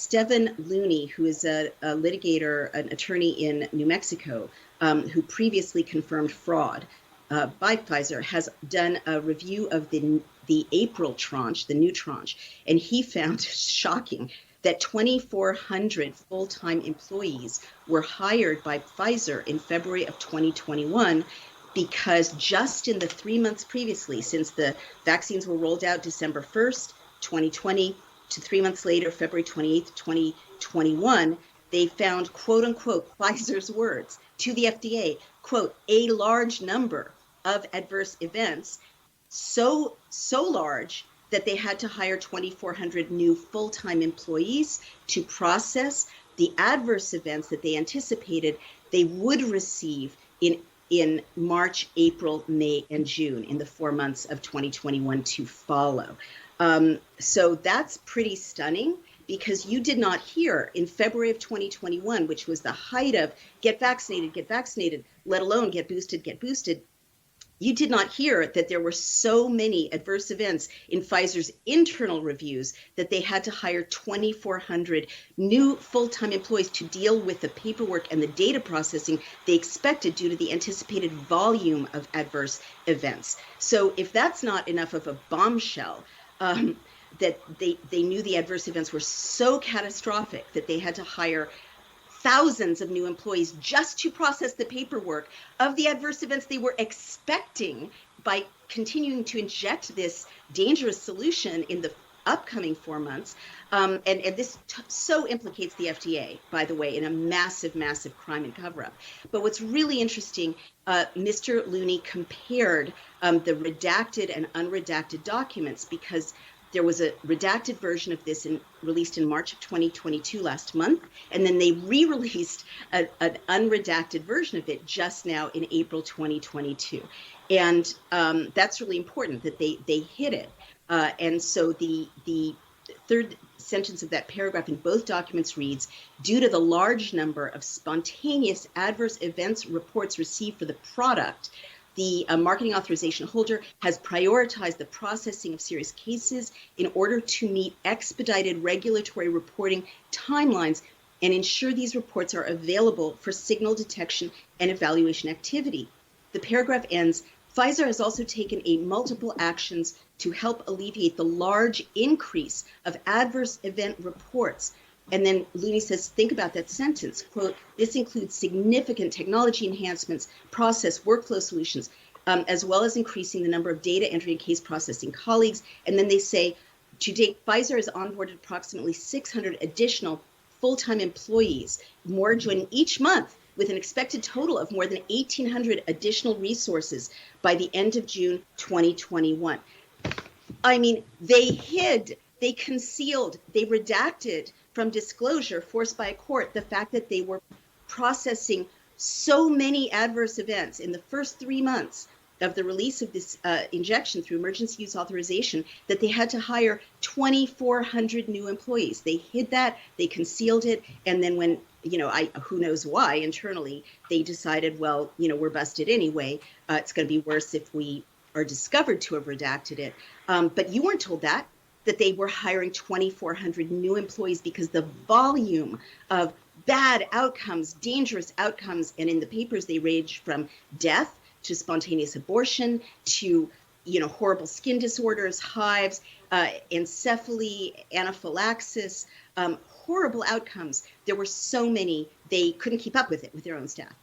Steven Looney, who is a litigator, an attorney in New Mexico, who previously confirmed fraud by Pfizer, has done a review of the April tranche, the new tranche, and he found shocking that 2,400 full-time employees were hired by Pfizer in February of 2021, because just in the 3 months previously, since the vaccines were rolled out December 1st, 2020, to 3 months later, February 28th, 2021, they found, quote unquote, Pfizer's words to the FDA, quote, a large number of adverse events, so large that they had to hire 2,400 new full-time employees to process the adverse events that they anticipated they would receive in March, April, May, and June, in the 4 months of 2021 to follow. So that's pretty stunning, because you did not hear in February of 2021, which was the height of get vaccinated, let alone get boosted. You did not hear that there were so many adverse events in Pfizer's internal reviews that they had to hire 2,400 new full-time employees to deal with the paperwork and the data processing they expected due to the anticipated volume of adverse events. So if that's not enough of a bombshell, that they knew the adverse events were so catastrophic that they had to hire thousands of new employees just to process the paperwork of the adverse events they were expecting by continuing to inject this dangerous solution in the upcoming 4 months. And this so implicates the FDA, by the way, in a massive crime and cover-up. But what's really interesting, Mr. Looney compared the redacted and unredacted documents, because there was a redacted version of this released in March of 2022, last month, and then they re-released an unredacted version of it just now in April 2022. And that's really important that they hid it. And so the third sentence of that paragraph in both documents reads, due to the large number of spontaneous adverse events reports received for the product, the marketing authorization holder has prioritized the processing of serious cases in order to meet expedited regulatory reporting timelines and ensure these reports are available for signal detection and evaluation activity. The paragraph ends, Pfizer has also taken multiple actions to help alleviate the large increase of adverse event reports. And then Looney says, think about that sentence, quote, this includes significant technology enhancements, process workflow solutions, as well as increasing the number of data entry and case processing colleagues. And then they say, to date, Pfizer has onboarded approximately 600 additional full-time employees, more joining each month, with an expected total of more than 1,800 additional resources by the end of June 2021. I mean, they hid, they concealed, they redacted from disclosure forced by a court the fact that they were processing so many adverse events in the first 3 months of the release of this injection through emergency use authorization that they had to hire 2,400 new employees. They hid that, they concealed it, and then when, who knows why internally, they decided, well, we're busted anyway. It's going to be worse if we are discovered to have redacted it. But you weren't told that they were hiring 2,400 new employees because the volume of bad outcomes, dangerous outcomes, and in the papers they range from death to spontaneous abortion to horrible skin disorders, hives, encephaly, anaphylaxis, horrible outcomes. There were so many, they couldn't keep up with it with their own staff.